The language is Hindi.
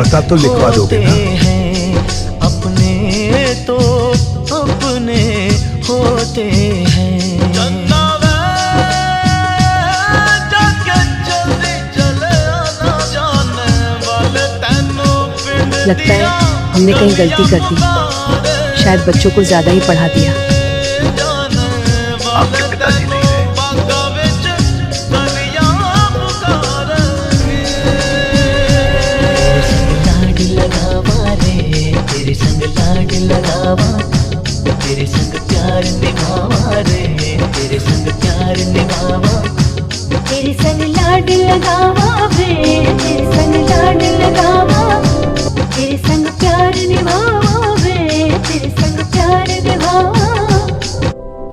पता तो लिखवा दोगे ना? अपने तो अपने होते हैं। लगता है हमने कहीं गलती कर दी, शायद बच्चों को ज्यादा ही पढ़ा दिया। आपके पिताजी नहीं रहे। तेरे संग लाड लगावा, तेरे संग प्यार निभावा रे, तेरे संग प्यार निभावा, तेरे संग लाड लगावा।